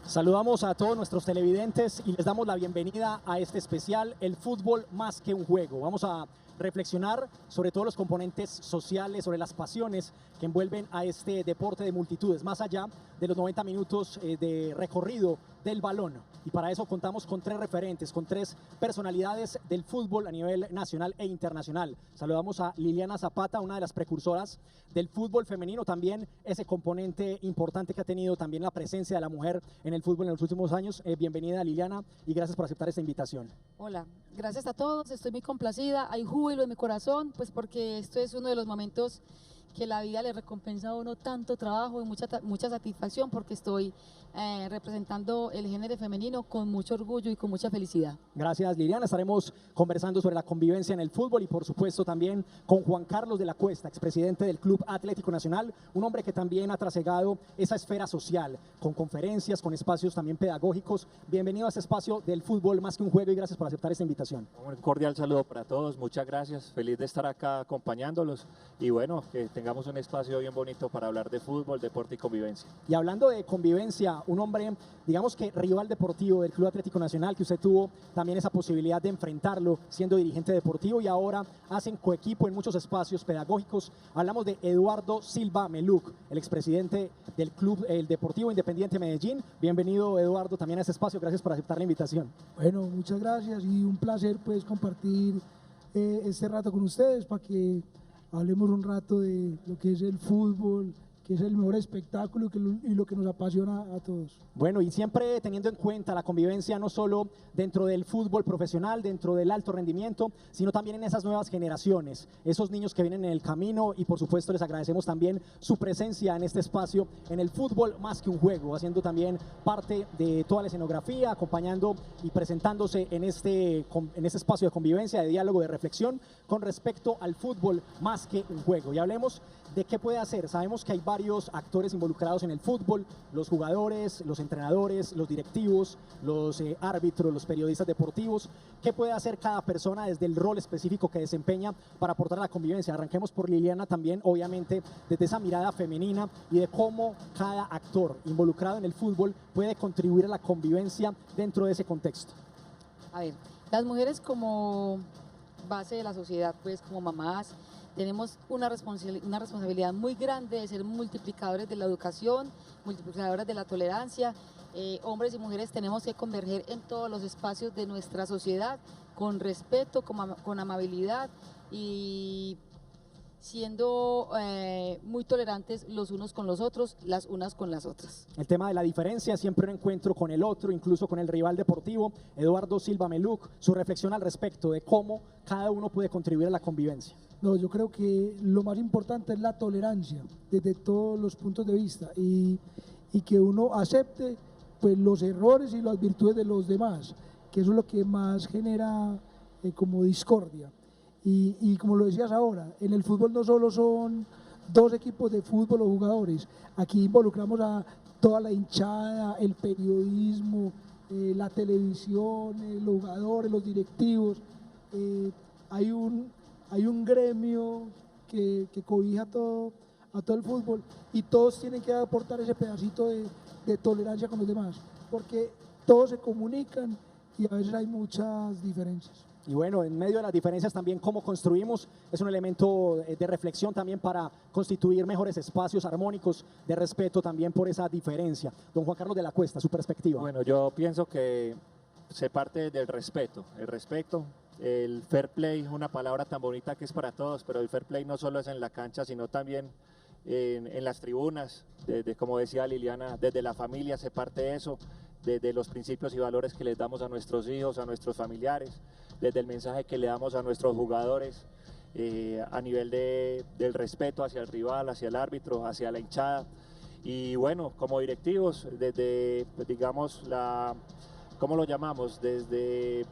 Saludamos a todos nuestros televidentes y les damos la bienvenida a este especial, El fútbol más que un juego. Vamos a reflexionar sobre todos los componentes sociales, sobre las pasiones que envuelven a este deporte de multitudes, más allá de los 90 minutos de recorrido del balón. Y para eso contamos con tres referentes, con tres personalidades del fútbol a nivel nacional e internacional. Saludamos a Liliana Zapata, una de las precursoras del fútbol femenino, también ese componente importante que ha tenido también la presencia de la mujer en el fútbol en los últimos años. Bienvenida, Liliana, y gracias por aceptar esta invitación. Hola, gracias a todos, estoy muy complacida, hay júbilo en mi corazón, pues porque esto es uno de los momentos que la vida le recompensa a uno tanto trabajo y mucha satisfacción, porque estoy representando el género femenino con mucho orgullo y con mucha felicidad. Gracias, Liliana. Estaremos conversando sobre la convivencia en el fútbol y por supuesto también con Juan Carlos de la Cuesta, expresidente del Club Atlético Nacional, un hombre que también ha trasegado esa esfera social, con conferencias, con espacios también pedagógicos. Bienvenido a este espacio del fútbol más que un juego y gracias por aceptar esta invitación. Un cordial saludo para todos, muchas gracias, feliz de estar acá acompañándolos y bueno, que tengamos un espacio bien bonito para hablar de fútbol, deporte y convivencia. Y hablando de convivencia, un hombre, digamos que rival deportivo del Club Atlético Nacional, que usted tuvo también esa posibilidad de enfrentarlo siendo dirigente deportivo y ahora hacen coequipo en muchos espacios pedagógicos. Hablamos de Eduardo Silva Meluc, el expresidente del Club el Deportivo Independiente Medellín. Bienvenido, Eduardo, también a este espacio, gracias por aceptar la invitación. Bueno, muchas gracias y un placer pues compartir este rato con ustedes para que hablemos un rato de lo que es el fútbol, que es el mejor espectáculo y lo que nos apasiona a todos. Bueno, y siempre teniendo en cuenta la convivencia no solo dentro del fútbol profesional, dentro del alto rendimiento, sino también en esas nuevas generaciones, esos niños que vienen en el camino y por supuesto les agradecemos también su presencia en este espacio, en el fútbol más que un juego, haciendo también parte de toda la escenografía, acompañando y presentándose en este espacio de convivencia, de diálogo, de reflexión con respecto al fútbol más que un juego. Y hablemos de qué puede hacer. Sabemos que hay varios actores involucrados en el fútbol, los jugadores, los entrenadores, los directivos, los árbitros, los periodistas deportivos. ¿Qué puede hacer cada persona desde el rol específico que desempeña para aportar a la convivencia? Arranquemos por Liliana también, obviamente, desde esa mirada femenina y de cómo cada actor involucrado en el fútbol puede contribuir a la convivencia dentro de ese contexto. A ver, las mujeres como base de la sociedad, pues como mamás, tenemos una responsabilidad muy grande de ser multiplicadores de la educación, multiplicadores de la tolerancia. Hombres y mujeres tenemos que converger en todos los espacios de nuestra sociedad con respeto, con amabilidad y siendo muy tolerantes los unos con los otros, las unas con las otras. El tema de la diferencia, siempre un encuentro con el otro, incluso con el rival deportivo. Eduardo Silva Meluc, su reflexión al respecto de cómo cada uno puede contribuir a la convivencia. No, yo creo que lo más importante es la tolerancia desde todos los puntos de vista y que uno acepte pues los errores y las virtudes de los demás, que eso es lo que más genera como discordia. Y como lo decías ahora, en el fútbol no solo son dos equipos de fútbol o jugadores, aquí involucramos a toda la hinchada, el periodismo, la televisión, los jugadores, los directivos. Hay un gremio que cobija a todo el fútbol y todos tienen que aportar ese pedacito de tolerancia con los demás, porque todos se comunican y a veces hay muchas diferencias. Y bueno, en medio de las diferencias también cómo construimos es un elemento de reflexión también para constituir mejores espacios armónicos de respeto también por esa diferencia. Don Juan Carlos de la Cuesta, su perspectiva. Bueno, yo pienso que se parte del respeto, el fair play, una palabra tan bonita que es para todos, pero el fair play no solo es en la cancha, sino también en las tribunas, como decía Liliana, desde la familia se parte eso, desde los principios y valores que les damos a nuestros hijos, a nuestros familiares, desde el mensaje que le damos a nuestros jugadores, a nivel del respeto hacia el rival, hacia el árbitro, hacia la hinchada. Y bueno, como directivos, desde, pues, digamos, ¿cómo lo llamamos? Desde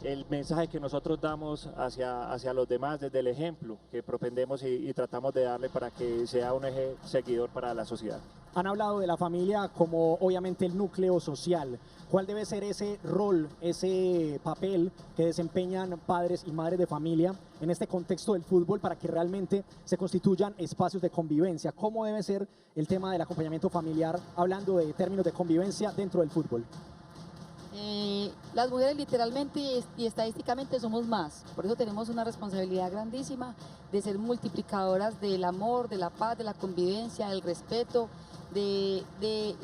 el mensaje que nosotros damos hacia los demás desde el ejemplo que propendemos y tratamos de darle para que sea un eje seguidor para la sociedad. Han hablado de la familia como obviamente el núcleo social. ¿Cuál debe ser ese rol, ese papel que desempeñan padres y madres de familia en este contexto del fútbol para que realmente se constituyan espacios de convivencia? ¿Cómo debe ser el tema del acompañamiento familiar, hablando de términos de convivencia dentro del fútbol? Las mujeres literalmente y estadísticamente somos más, por eso tenemos una responsabilidad grandísima de ser multiplicadoras del amor, de la paz, de la convivencia, del respeto, de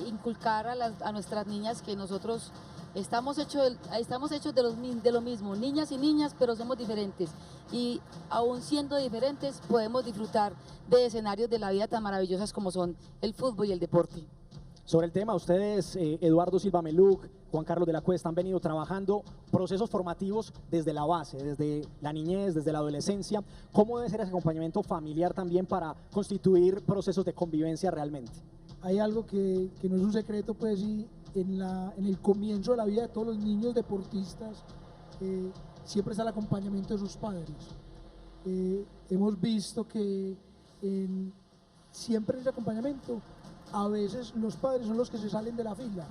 inculcar a nuestras niñas que nosotros estamos hechos de lo mismo, niñas y niñas, pero somos diferentes y aún siendo diferentes podemos disfrutar de escenarios de la vida tan maravillosos como son el fútbol y el deporte. Sobre el tema, ustedes, Eduardo Silva Meluc, Juan Carlos de la Cuesta, han venido trabajando procesos formativos desde la base, desde la niñez, desde la adolescencia. ¿Cómo debe ser ese acompañamiento familiar también para constituir procesos de convivencia realmente? Hay algo que no es un secreto, pues, y en el comienzo de la vida de todos los niños deportistas siempre está el acompañamiento de sus padres. Hemos visto que siempre en ese acompañamiento a veces los padres son los que se salen de la fila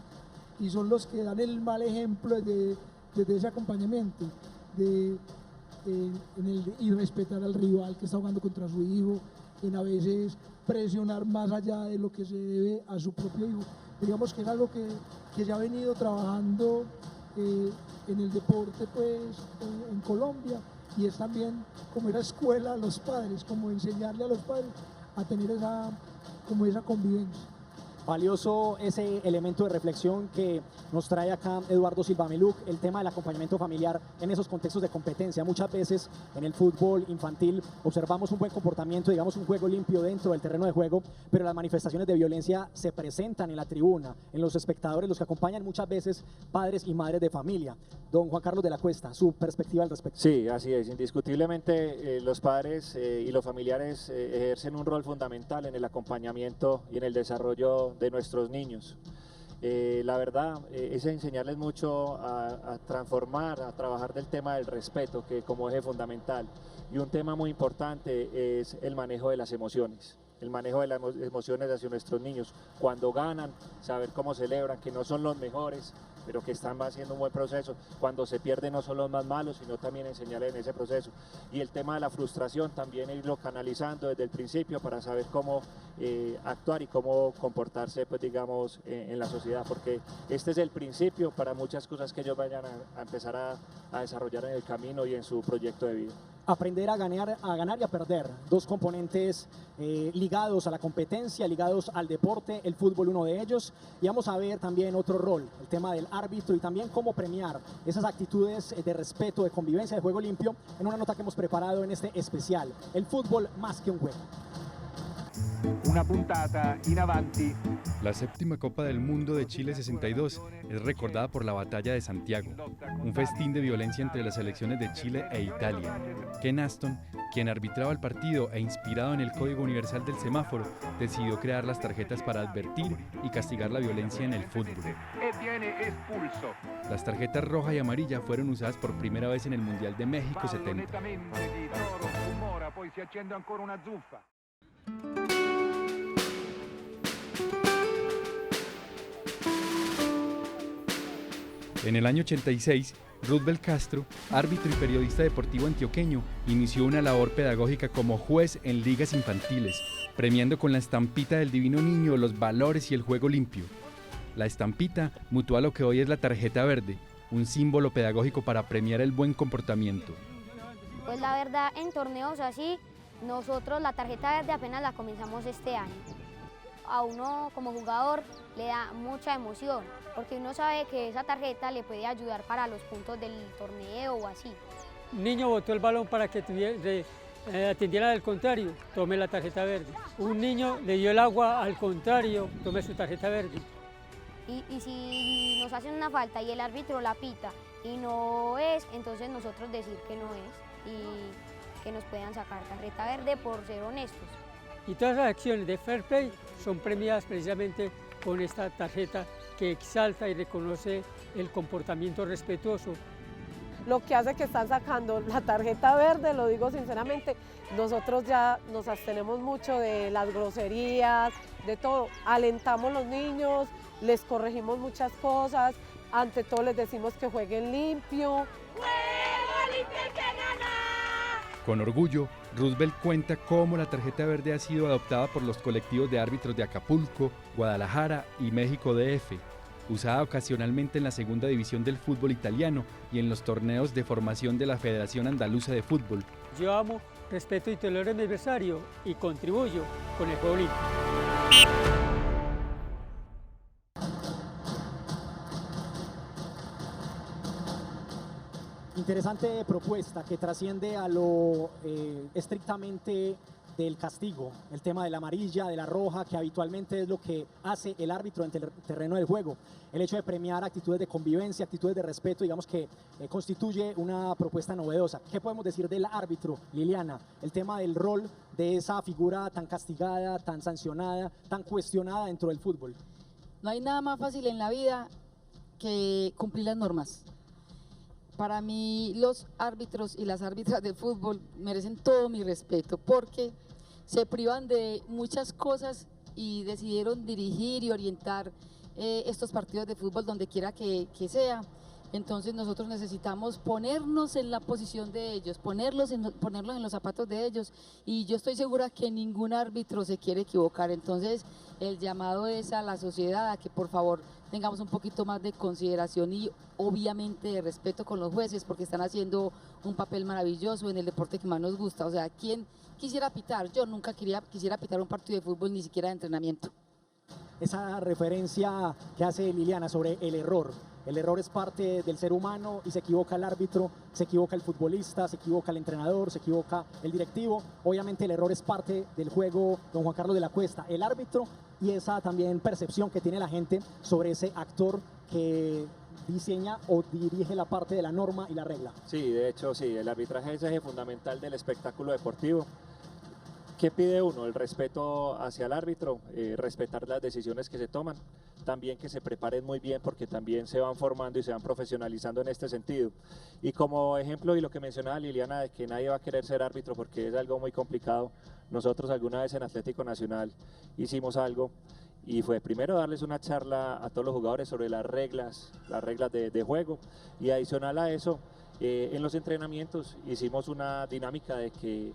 y son los que dan el mal ejemplo de ese acompañamiento, en el irrespetar al rival que está jugando contra su hijo, en a veces presionar más allá de lo que se debe a su propio hijo. Digamos que es algo que se ha venido trabajando en el deporte, pues, en Colombia, y es también como esa escuela a los padres, como enseñarle a los padres a tener esa convivencia. Valioso ese elemento de reflexión que nos trae acá Eduardo Silva Meluc, el tema del acompañamiento familiar en esos contextos de competencia. Muchas veces en el fútbol infantil observamos un buen comportamiento, digamos un juego limpio dentro del terreno de juego, pero las manifestaciones de violencia se presentan en la tribuna, en los espectadores, los que acompañan muchas veces padres y madres de familia. Don Juan Carlos de la Cuesta, su perspectiva al respecto. Sí, así es. Indiscutiblemente los padres y los familiares ejercen un rol fundamental en el acompañamiento y en el desarrollo de nuestros niños. La verdad es enseñarles mucho a transformar, a trabajar del tema del respeto, que como eje fundamental, y un tema muy importante es el manejo de las emociones. El manejo de las emociones hacia nuestros niños. Cuando ganan, saber cómo celebran, que no son los mejores, pero que están haciendo un buen proceso. Cuando se pierden no son los más malos, sino también enseñarles en ese proceso. Y el tema de la frustración también irlo canalizando desde el principio para saber cómo actuar y cómo comportarse, pues digamos, en la sociedad, porque este es el principio para muchas cosas que ellos vayan a empezar a desarrollar en el camino y en su proyecto de vida. Aprender a ganar y a perder, dos componentes ligados a la competencia, ligados al deporte, el fútbol uno de ellos, y vamos a ver también otro rol, el tema del árbitro y también cómo premiar esas actitudes de respeto, de convivencia, de juego limpio, en una nota que hemos preparado en este especial, el fútbol más que un juego. Una puntata in avanti. La séptima Copa del Mundo de Chile 62 es recordada por la Batalla de Santiago, un festín de violencia entre las selecciones de Chile e Italia. Ken Aston, quien arbitraba el partido e inspirado en el Código Universal del Semáforo, decidió crear las tarjetas para advertir y castigar la violencia en el fútbol. Las tarjetas roja y amarilla fueron usadas por primera vez en el Mundial de México 70. En el año 86, Rudbel Castro, árbitro y periodista deportivo antioqueño, inició una labor pedagógica como juez en ligas infantiles, premiando con la estampita del Divino Niño los valores y el juego limpio. La estampita mutó a lo que hoy es la tarjeta verde, un símbolo pedagógico para premiar el buen comportamiento. Pues la verdad, en torneos así, nosotros la tarjeta verde apenas la comenzamos este año. A uno como jugador le da mucha emoción, porque uno sabe que esa tarjeta le puede ayudar para los puntos del torneo o así. Un niño botó el balón para que atendiera al contrario, tome la tarjeta verde. Un niño le dio el agua al contrario, tome su tarjeta verde. Y si nos hacen una falta y el árbitro la pita y no es, entonces nosotros decir que no es y que nos puedan sacar tarjeta verde por ser honestos. Y todas las acciones de fair play son premiadas precisamente con esta tarjeta que exalta y reconoce el comportamiento respetuoso. lo que hace que están sacando la tarjeta verde, lo digo sinceramente, nosotros ya nos abstenemos mucho de las groserías, de todo, alentamos a los niños, les corregimos muchas cosas, ante todo les decimos que jueguen limpio. Con orgullo, Roosevelt cuenta cómo la tarjeta verde ha sido adoptada por los colectivos de árbitros de Acapulco, Guadalajara y México DF, usada ocasionalmente en la segunda división del fútbol italiano y en los torneos de formación de la Federación Andaluza de Fútbol. Yo amo, respeto y tolero a mi adversario y contribuyo con el juego limpio. Interesante propuesta que trasciende a lo estrictamente del castigo, el tema de la amarilla, de la roja, que habitualmente es lo que hace el árbitro en el terreno del juego. El hecho de premiar actitudes de convivencia, actitudes de respeto, digamos que constituye una propuesta novedosa. ¿Qué podemos decir del árbitro, Liliana? El tema del rol de esa figura tan castigada, tan sancionada, tan cuestionada dentro del fútbol. No hay nada más fácil en la vida que cumplir las normas. Para mí los árbitros y las árbitras de fútbol merecen todo mi respeto porque se privan de muchas cosas y decidieron dirigir y orientar estos partidos de fútbol donde quiera que sea. Entonces nosotros necesitamos ponernos en la posición de ellos, ponerlos en los zapatos de ellos, y yo estoy segura que ningún árbitro se quiere equivocar. Entonces el llamado es a la sociedad a que por favor tengamos un poquito más de consideración y obviamente de respeto con los jueces, porque están haciendo un papel maravilloso en el deporte que más nos gusta. O sea, ¿quién quisiera pitar? Yo nunca quisiera pitar un partido de fútbol, ni siquiera de entrenamiento. Esa referencia que hace Liliana sobre el error. El error es parte del ser humano y se equivoca el árbitro, se equivoca el futbolista, se equivoca el entrenador, se equivoca el directivo. Obviamente el error es parte del juego, don Juan Carlos de la Cuesta, el árbitro, y esa también percepción que tiene la gente sobre ese actor que diseña o dirige la parte de la norma y la regla. Sí, de hecho sí, el arbitraje es eje fundamental del espectáculo deportivo. ¿Qué pide uno? El respeto hacia el árbitro, respetar las decisiones que se toman, también que se preparen muy bien porque también se van formando y se van profesionalizando en este sentido. Y como ejemplo, y lo que mencionaba Liliana, de que nadie va a querer ser árbitro porque es algo muy complicado, nosotros alguna vez en Atlético Nacional hicimos algo y fue primero darles una charla a todos los jugadores sobre las reglas de juego, y adicional a eso, en los entrenamientos hicimos una dinámica de que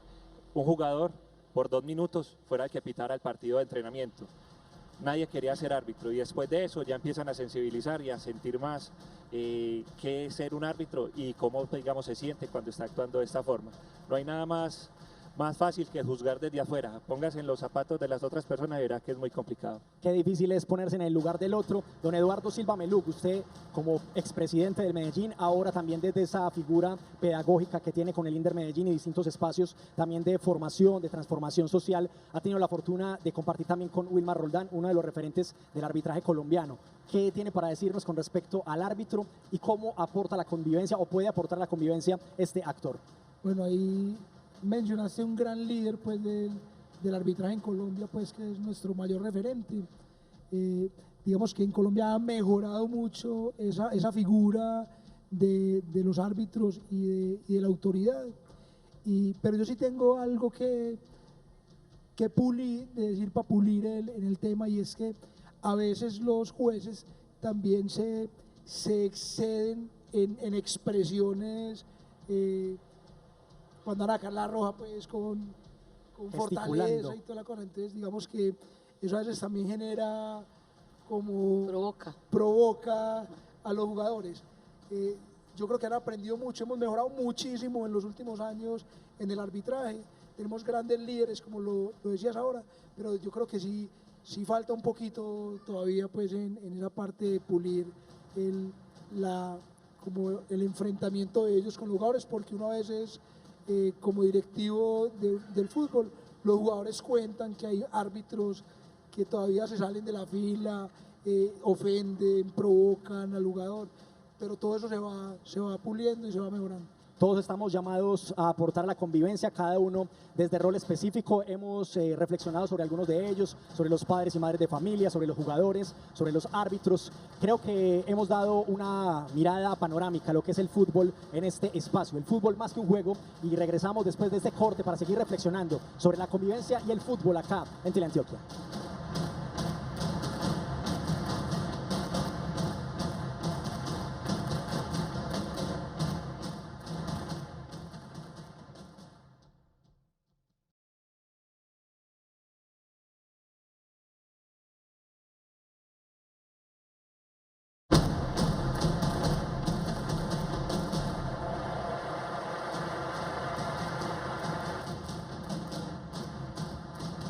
un jugador por 2 minutos fuera el que pitara el partido de entrenamiento. Nadie quería ser árbitro y después de eso ya empiezan a sensibilizar y a sentir más qué es ser un árbitro y cómo, digamos, se siente cuando está actuando de esta forma. No hay nada más fácil que juzgar desde afuera. Póngase en los zapatos de las otras personas y verá que es muy complicado. Qué difícil es ponerse en el lugar del otro. Don Eduardo Silva Meluc, usted como expresidente del Medellín, ahora también desde esa figura pedagógica que tiene con el Inder Medellín y distintos espacios también de formación, de transformación social, ha tenido la fortuna de compartir también con Wilmar Roldán, uno de los referentes del arbitraje colombiano. ¿Qué tiene para decirnos con respecto al árbitro y cómo aporta la convivencia o puede aportar la convivencia este actor? Bueno, ahí mencionaste un gran líder pues del arbitraje en Colombia, pues que es nuestro mayor referente. Digamos que en Colombia ha mejorado mucho esa figura de los árbitros y de la autoridad. Pero yo sí tengo algo que pulir, de decir para pulir en el tema, y es que a veces los jueces también se exceden en expresiones cuando van a sacar la roja pues con fortaleza y toda la cosa. Entonces digamos que eso a veces también genera como provoca a los jugadores. Yo creo que han aprendido mucho, hemos mejorado muchísimo en los últimos años en el arbitraje, tenemos grandes líderes como lo decías ahora, pero yo creo que sí falta un poquito todavía pues en esa parte de pulir como el enfrentamiento de ellos con los jugadores, porque uno a veces como directivo del fútbol, los jugadores cuentan que hay árbitros que todavía se salen de la fila, ofenden, provocan al jugador, pero todo eso se va puliendo y se va mejorando. Todos estamos llamados a aportar a la convivencia, cada uno desde rol específico. Hemos reflexionado sobre algunos de ellos, sobre los padres y madres de familia, sobre los jugadores, sobre los árbitros. Creo que hemos dado una mirada panorámica a lo que es el fútbol en este espacio. El fútbol más que un juego, y regresamos después de este corte para seguir reflexionando sobre la convivencia y el fútbol acá en Teleantioquia.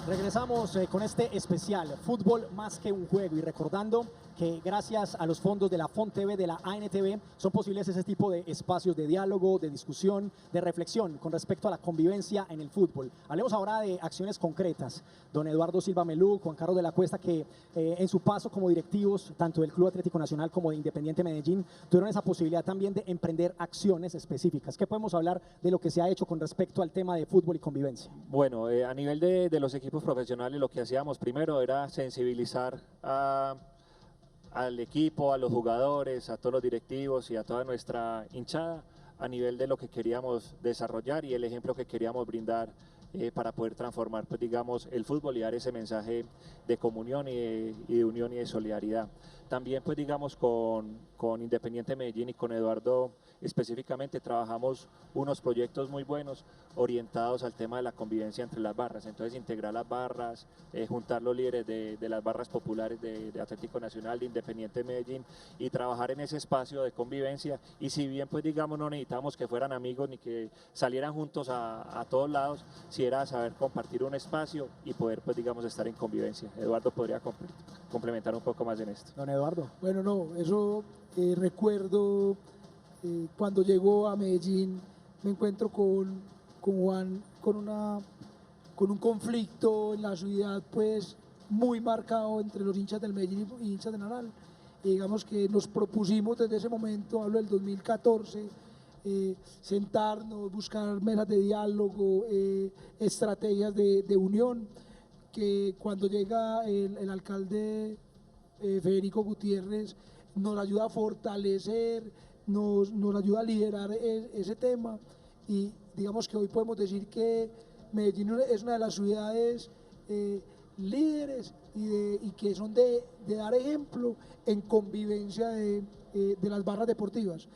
Regresamos con este especial, fútbol más que un juego, y recordando que gracias a los fondos de la FONTV, de la ANTV, son posibles ese tipo de espacios de diálogo, de discusión, de reflexión con respecto a la convivencia en el fútbol. Hablemos ahora de acciones concretas. Don Eduardo Silva Melú, Juan Carlos de la Cuesta, que en su paso como directivos, tanto del Club Atlético Nacional como de Independiente Medellín, tuvieron esa posibilidad también de emprender acciones específicas. ¿Qué podemos hablar de lo que se ha hecho con respecto al tema de fútbol y convivencia? Bueno, a nivel de los equipos profesionales, lo que hacíamos primero era sensibilizar al equipo, a los jugadores, a todos los directivos y a toda nuestra hinchada a nivel de lo que queríamos desarrollar y el ejemplo que queríamos brindar para poder transformar, pues, digamos, el fútbol y dar ese mensaje de comunión y de unión y de solidaridad. También, pues, digamos, con Independiente Medellín y con Eduardo específicamente trabajamos unos proyectos muy buenos orientados al tema de la convivencia entre las barras. Entonces, integrar las barras, juntar los líderes de las barras populares de Atlético Nacional, de Independiente Medellín, y trabajar en ese espacio de convivencia. Y si bien, pues, digamos, no necesitamos que fueran amigos ni que salieran juntos a todos lados, si era saber compartir un espacio y poder, pues, digamos, estar en convivencia. Eduardo podría complementar un poco más en esto. Don Eduardo. Bueno, no, eso recuerdo cuando llego a Medellín, me encuentro con Juan, con un conflicto en la ciudad, pues muy marcado entre los hinchas del Medellín y hinchas de Nacional. Digamos que nos propusimos desde ese momento, hablo del 2014, sentarnos, buscar mesas de diálogo, estrategias de unión, que cuando llega el alcalde Federico Gutiérrez nos ayuda a fortalecer, nos ayuda a liderar ese tema, y digamos que hoy podemos decir que Medellín es una de las ciudades líderes y que son de dar ejemplo en convivencia de las barras deportivas.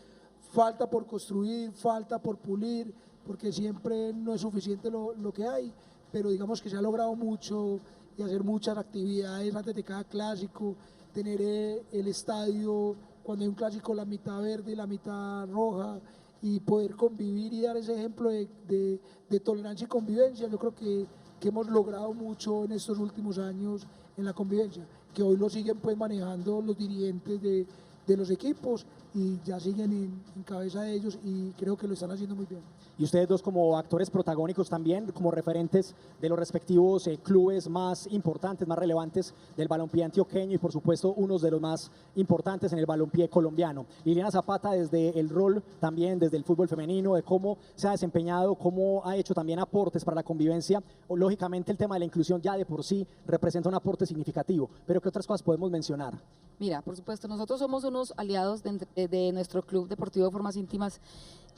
Falta por construir, falta por pulir, porque siempre no es suficiente lo que hay, pero digamos que se ha logrado mucho y hacer muchas actividades antes de cada clásico, tener el estadio cuando hay un clásico la mitad verde y la mitad roja, y poder convivir y dar ese ejemplo de tolerancia y convivencia. Yo creo que hemos logrado mucho en estos últimos años en la convivencia, que hoy lo siguen, pues, manejando los dirigentes de los equipos y ya siguen en cabeza de ellos, y creo que lo están haciendo muy bien. Y ustedes dos como actores protagónicos también, como referentes de los respectivos clubes más importantes, más relevantes del balompié antioqueño y por supuesto unos de los más importantes en el balompié colombiano. Liliana Zapata, desde el rol también, desde el fútbol femenino, de cómo se ha desempeñado, cómo ha hecho también aportes para la convivencia. Lógicamente el tema de la inclusión ya de por sí representa un aporte significativo, pero ¿qué otras cosas podemos mencionar? Mira, por supuesto, nosotros somos unos aliados de nuestro Club Deportivo de Formas Íntimas.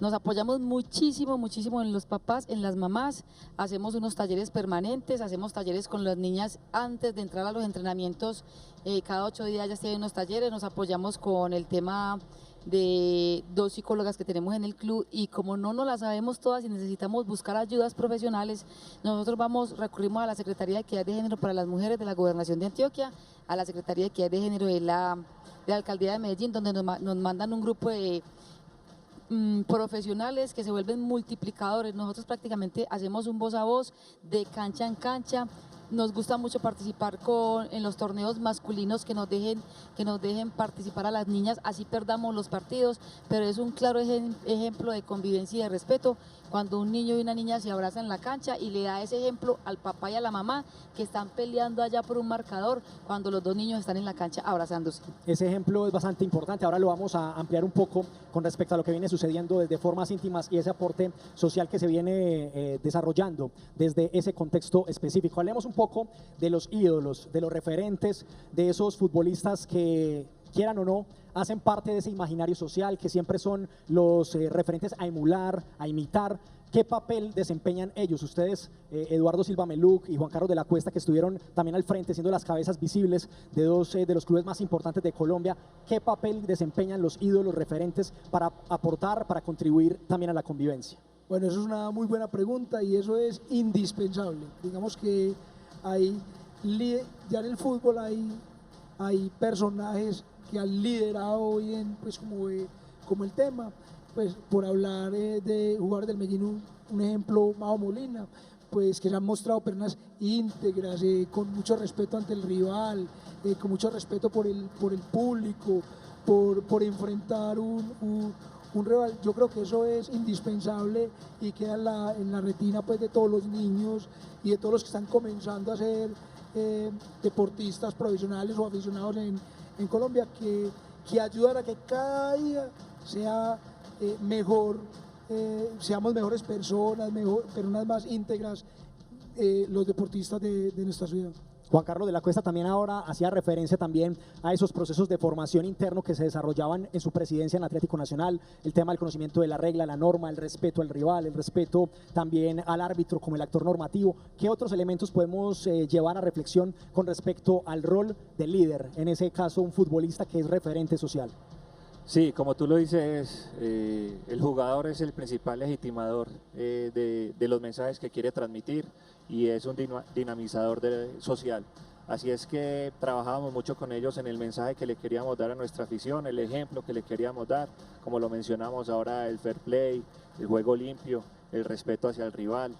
Nos apoyamos muchísimo en los papás, en las mamás. Hacemos unos talleres permanentes, hacemos talleres con las niñas antes de entrar a los entrenamientos. Cada 8 días ya tienen unos talleres. Nos apoyamos con el tema de 2 psicólogas que tenemos en el club, y como no nos las sabemos todas y necesitamos buscar ayudas profesionales, nosotros recurrimos a la Secretaría de Equidad de Género para las Mujeres de la Gobernación de Antioquia, a la Secretaría de Equidad de Género de la Alcaldía de Medellín, donde nos mandan un grupo de profesionales que se vuelven multiplicadores. Nosotros prácticamente hacemos un voz a voz de cancha en cancha, Nos gusta mucho participar en los torneos masculinos, que nos dejen participar a las niñas, así perdamos los partidos, pero es un claro ejemplo de convivencia y de respeto cuando un niño y una niña se abrazan en la cancha y le da ese ejemplo al papá y a la mamá que están peleando allá por un marcador cuando los dos niños están en la cancha abrazándose. Ese ejemplo es bastante importante. Ahora lo vamos a ampliar un poco con respecto a lo que viene sucediendo desde Formas Íntimas y ese aporte social que se viene desarrollando desde ese contexto específico. Hablemos un poco de los ídolos, de los referentes, de esos futbolistas que, quieran o no, hacen parte de ese imaginario social, que siempre son los referentes a emular, a imitar. ¿Qué papel desempeñan ellos? Ustedes, Eduardo Silva Meluc y Juan Carlos de la Cuesta, que estuvieron también al frente, siendo las cabezas visibles de dos de los clubes más importantes de Colombia, ¿qué papel desempeñan los ídolos referentes para aportar, para contribuir también a la convivencia? Bueno, eso es una muy buena pregunta y eso es indispensable. Digamos que ya en el fútbol hay personajes que han liderado hoy pues como el tema, pues por hablar de jugadores del Medellín, un ejemplo, Majo Molina, pues que se han mostrado personas íntegras, con mucho respeto ante el rival, con mucho respeto por el público, por enfrentar un rival. Yo creo que eso es indispensable y queda en la retina pues de todos los niños y de todos los que están comenzando a ser deportistas profesionales o aficionados en Colombia, que ayudan a que cada día sea mejor, seamos mejores personas, personas más íntegras, los deportistas de nuestra ciudad. Juan Carlos de la Cuesta también ahora hacía referencia también a esos procesos de formación interno que se desarrollaban en su presidencia en Atlético Nacional, el tema del conocimiento de la regla, la norma, el respeto al rival, el respeto también al árbitro como el actor normativo. ¿Qué otros elementos podemos llevar a reflexión con respecto al rol del líder, en ese caso un futbolista que es referente social? Sí, como tú lo dices, el jugador es el principal legitimador de los mensajes que quiere transmitir y es un dinamizador social. Así es que trabajábamos mucho con ellos en el mensaje que le queríamos dar a nuestra afición, el ejemplo que le queríamos dar, como lo mencionamos ahora, el fair play, el juego limpio, el respeto hacia el rival,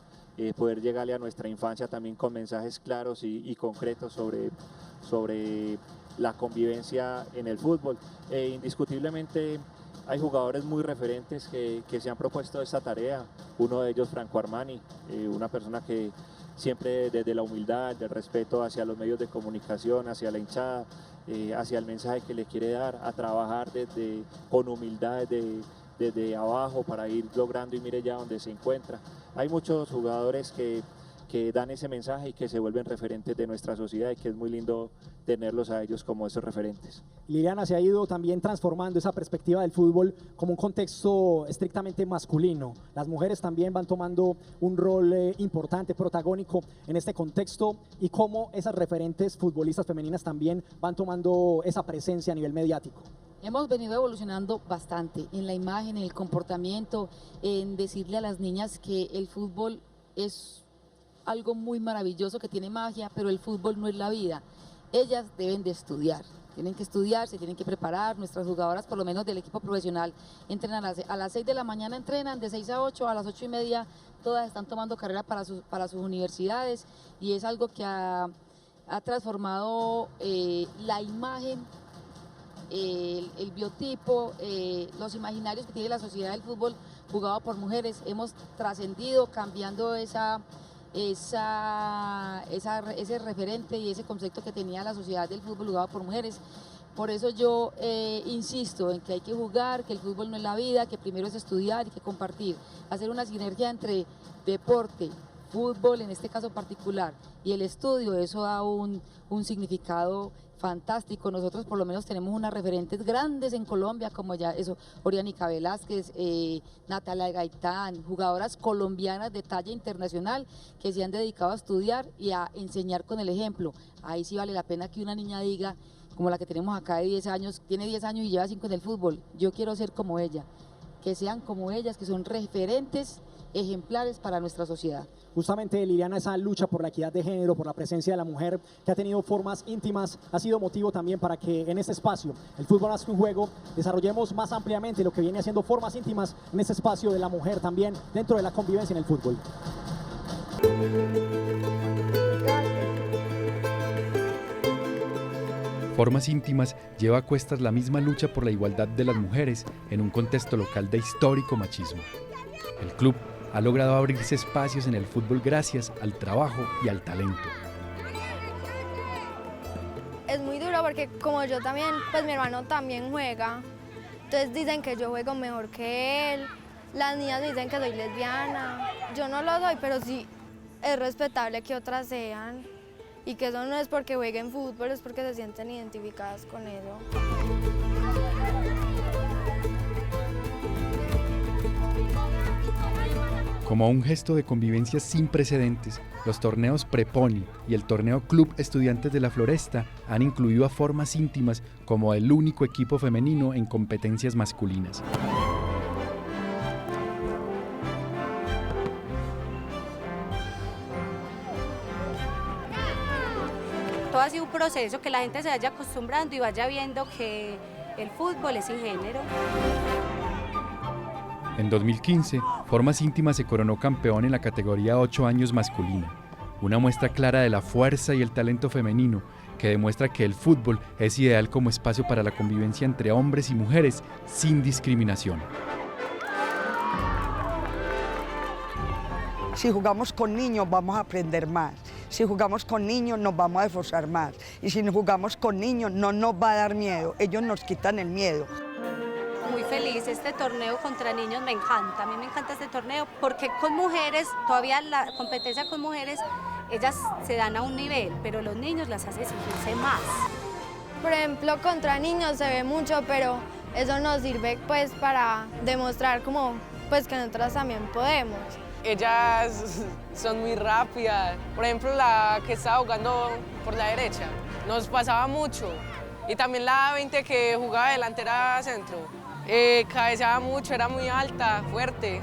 poder llegarle a nuestra infancia también con mensajes claros y concretos sobre la convivencia en el fútbol. Indiscutiblemente hay jugadores muy referentes que se han propuesto esta tarea, uno de ellos Franco Armani, una persona que siempre desde la humildad, del respeto hacia los medios de comunicación, hacia la hinchada, hacia el mensaje que le quiere dar, a trabajar con humildad desde abajo para ir logrando y mire ya donde se encuentra. Hay muchos jugadores que dan ese mensaje y que se vuelven referentes de nuestra sociedad y que es muy lindo tenerlos a ellos como esos referentes. Liliana, se ha ido también transformando esa perspectiva del fútbol como un contexto estrictamente masculino. Las mujeres también van tomando un rol importante, protagónico en este contexto, y cómo esas referentes futbolistas femeninas también van tomando esa presencia a nivel mediático. Hemos venido evolucionando bastante en la imagen, en el comportamiento, en decirle a las niñas que el fútbol es algo muy maravilloso, que tiene magia, pero el fútbol no es la vida. Ellas deben de estudiar, tienen que estudiar, se tienen que preparar. Nuestras jugadoras, por lo menos del equipo profesional, entrenan a las 6 de la mañana, entrenan de 6 a 8, a las 8:30 todas están tomando carrera para sus universidades, y es algo que ha transformado la imagen, el biotipo, los imaginarios que tiene la sociedad del fútbol jugado por mujeres. Hemos trascendido cambiando ese referente y ese concepto que tenía la sociedad del fútbol jugado por mujeres. Por eso yo insisto en que hay que jugar, que el fútbol no es la vida, que primero es estudiar y que compartir, hacer una sinergia entre deporte, fútbol en este caso particular, y el estudio. Eso da un significado fantástico. Nosotros por lo menos tenemos unas referentes grandes en Colombia, como ya eso, Orianica Velázquez, Natalia Gaitán, jugadoras colombianas de talla internacional que se han dedicado a estudiar y a enseñar con el ejemplo. Ahí sí vale la pena que una niña diga, como la que tenemos acá de 10 años, tiene 10 años y lleva 5 en el fútbol, yo quiero ser como ella, que sean como ellas, que son referentes ejemplares para nuestra sociedad. Justamente, Liliana, esa lucha por la equidad de género, por la presencia de la mujer, que ha tenido Formas Íntimas, ha sido motivo también para que en este espacio, el fútbol más que un juego, desarrollemos más ampliamente lo que viene haciendo Formas Íntimas en este espacio de la mujer también dentro de la convivencia en el fútbol. Gracias. Formas Íntimas lleva a cuestas la misma lucha por la igualdad de las mujeres en un contexto local de histórico machismo. El club ha logrado abrirse espacios en el fútbol gracias al trabajo y al talento. Es muy duro porque como yo también, pues mi hermano también juega, entonces dicen que yo juego mejor que él, las niñas me dicen que soy lesbiana, yo no lo soy, pero sí es respetable que otras sean y que eso no es porque jueguen fútbol, es porque se sienten identificadas con eso. Como un gesto de convivencia sin precedentes, los torneos Preponi y el torneo Club Estudiantes de la Floresta han incluido a Formas Íntimas como el único equipo femenino en competencias masculinas. Todo ha sido un proceso, que la gente se vaya acostumbrando y vaya viendo que el fútbol es sin género. En 2015, Formas Íntimas se coronó campeón en la categoría 8 años masculina, una muestra clara de la fuerza y el talento femenino que demuestra que el fútbol es ideal como espacio para la convivencia entre hombres y mujeres sin discriminación. Si jugamos con niños vamos a aprender más, si jugamos con niños nos vamos a esforzar más y si jugamos con niños no nos va a dar miedo, ellos nos quitan el miedo. Muy feliz, este torneo contra niños me encanta, a mí me encanta este torneo porque con mujeres, todavía la competencia con mujeres, ellas se dan a un nivel, pero los niños las hace exigirse más. Por ejemplo, contra niños se ve mucho, pero eso nos sirve pues para demostrar como pues que nosotras también podemos. Ellas son muy rápidas, por ejemplo la que estaba jugando por la derecha, nos pasaba mucho y también la 20 que jugaba delantera centro. Cabeceaba mucho, era muy alta, fuerte.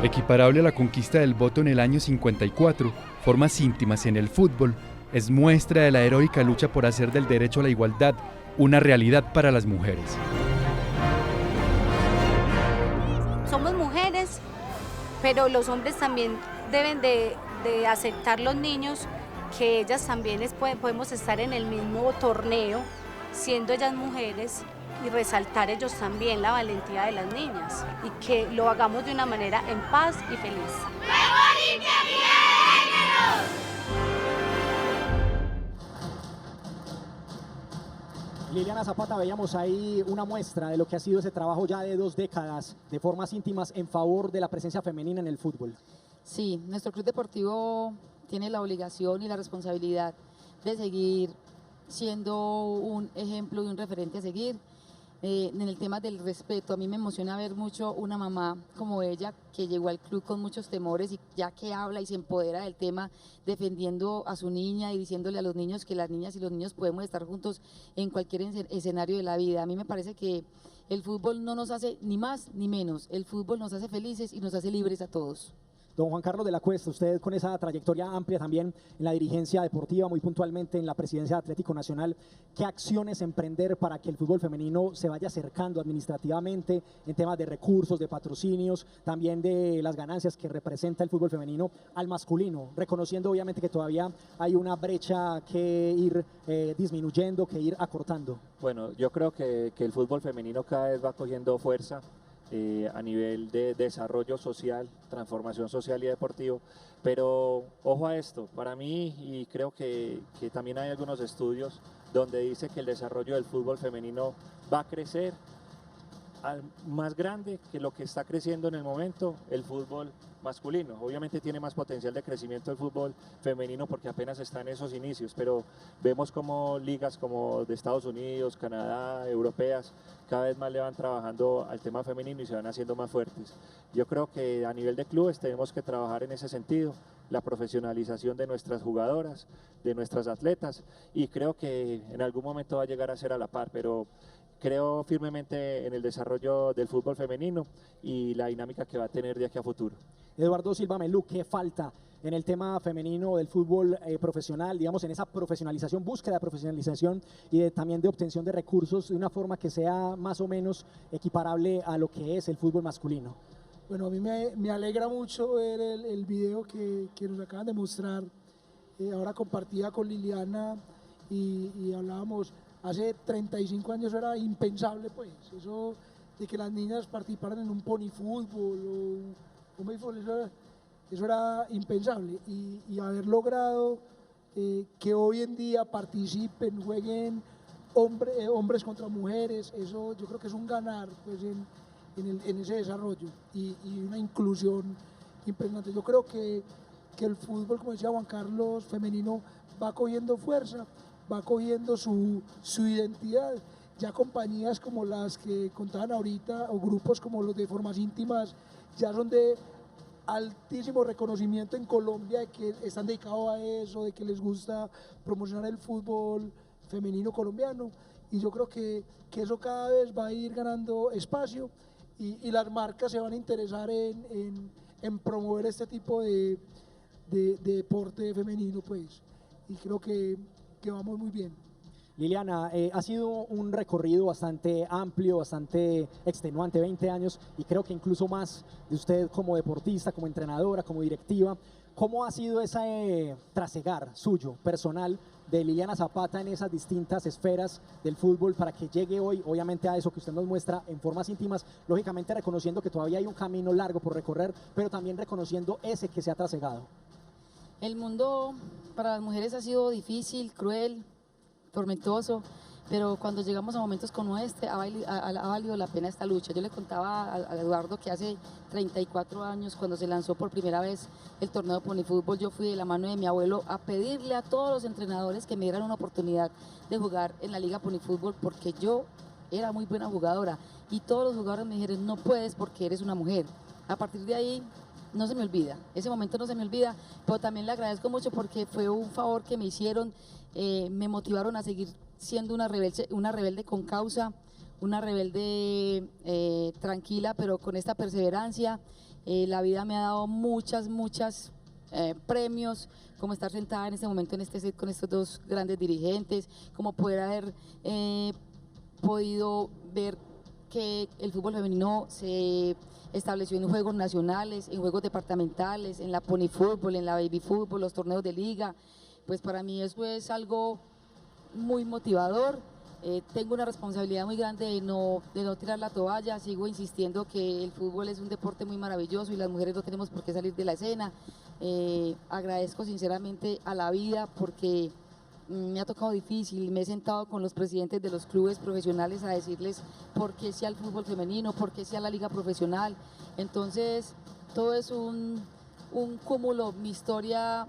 Equiparable a la conquista del voto en el año 54, Formas Íntimas en el fútbol es muestra de la heroica lucha por hacer del derecho a la igualdad una realidad para las mujeres. Somos mujeres, pero los hombres también deben de aceptar los niños que ellas también podemos estar en el mismo torneo, siendo ellas mujeres, y resaltar ellos también la valentía de las niñas y que lo hagamos de una manera en paz y feliz. Liliana Zapata, veíamos ahí una muestra de lo que ha sido ese trabajo ya de 2 décadas de Formas Íntimas en favor de la presencia femenina en el fútbol. Sí, nuestro club deportivo tiene la obligación y la responsabilidad de seguir siendo un ejemplo y un referente a seguir. En el tema del respeto, a mí me emociona ver mucho una mamá como ella que llegó al club con muchos temores y ya que habla y se empodera del tema defendiendo a su niña y diciéndole a los niños que las niñas y los niños podemos estar juntos en cualquier escenario de la vida. A mí me parece que el fútbol no nos hace ni más ni menos, el fútbol nos hace felices y nos hace libres a todos. Don Juan Carlos de la Cuesta, usted con esa trayectoria amplia también en la dirigencia deportiva, muy puntualmente en la presidencia de Atlético Nacional, ¿qué acciones emprender para que el fútbol femenino se vaya acercando administrativamente en temas de recursos, de patrocinios, también de las ganancias que representa el fútbol femenino al masculino, reconociendo obviamente que todavía hay una brecha que ir disminuyendo, que ir acortando? Bueno, yo creo que el fútbol femenino cada vez va cogiendo fuerza. A nivel de desarrollo social, transformación social y deportivo, pero ojo a esto, para mí, y creo que también hay algunos estudios donde dice que el desarrollo del fútbol femenino va a crecer más grande que lo que está creciendo en el momento el fútbol masculino. Obviamente tiene más potencial de crecimiento el fútbol femenino porque apenas está en esos inicios, pero vemos como ligas como de Estados Unidos, Canadá, europeas, cada vez más le van trabajando al tema femenino y se van haciendo más fuertes. Yo creo que a nivel de clubes tenemos que trabajar en ese sentido, la profesionalización de nuestras jugadoras, de nuestras atletas, y creo que en algún momento va a llegar a ser a la par, pero creo firmemente en el desarrollo del fútbol femenino y la dinámica que va a tener de aquí a futuro. Eduardo Silva Melú, ¿qué falta en el tema femenino del fútbol profesional, digamos en esa profesionalización, búsqueda de profesionalización y también de obtención de recursos de una forma que sea más o menos equiparable a lo que es el fútbol masculino? Bueno, a mí me alegra mucho ver el video que nos acaban de mostrar ahora compartía con Liliana y hablábamos, hace 35 años era impensable, pues, eso de que las niñas participaran en un pony fútbol o béisbol, eso era impensable, y haber logrado que hoy en día participen, jueguen hombres contra mujeres, eso yo creo que es un ganar, pues, en ese desarrollo y una inclusión impresionante. Yo creo que el fútbol, como decía Juan Carlos, femenino, va cogiendo fuerza, va cogiendo su identidad. Ya compañías como las que contaban ahorita o grupos como los de Formas Íntimas ya son de altísimo reconocimiento en Colombia, de que están dedicados a eso, de que les gusta promocionar el fútbol femenino colombiano, y yo creo que eso cada vez va a ir ganando espacio y las marcas se van a interesar en promover este tipo de deporte femenino, pues, y creo que vamos muy bien. Liliana, ha sido un recorrido bastante amplio, bastante extenuante, 20 años, y creo que incluso más de usted como deportista, como entrenadora, como directiva. ¿Cómo ha sido ese trasegar suyo, personal, de Liliana Zapata en esas distintas esferas del fútbol para que llegue hoy, obviamente, a eso que usted nos muestra en Formas Íntimas, lógicamente reconociendo que todavía hay un camino largo por recorrer, pero también reconociendo ese que se ha trasegado? El mundo para las mujeres ha sido difícil, cruel, tormentoso, pero cuando llegamos a momentos como este ha valido la pena esta lucha. Yo le contaba a Eduardo que hace 34 años, cuando se lanzó por primera vez el torneo de ponifútbol, yo fui de la mano de mi abuelo a pedirle a todos los entrenadores que me dieran una oportunidad de jugar en la liga ponifútbol, porque yo era muy buena jugadora y todos los jugadores me dijeron: no puedes porque eres una mujer. A partir de ahí no se me olvida, ese momento no se me olvida, pero también le agradezco mucho porque fue un favor que me hicieron, me motivaron a seguir siendo una rebelde con causa, una rebelde tranquila, pero con esta perseverancia. La vida me ha dado muchos premios, como estar sentada en este momento en este set con estos dos grandes dirigentes, como poder haber podido ver que el fútbol femenino se estableció en juegos nacionales, en juegos departamentales, en la pony fútbol, en la baby fútbol, los torneos de liga. Pues para mí eso es algo muy motivador. Tengo una responsabilidad muy grande de no tirar la toalla. Sigo insistiendo que el fútbol es un deporte muy maravilloso y las mujeres no tenemos por qué salir de la escena. Agradezco sinceramente a la vida porque me ha tocado difícil. Me he sentado con los presidentes de los clubes profesionales a decirles por qué sea el fútbol femenino, por qué sea la liga profesional. Entonces todo es un cúmulo. Mi historia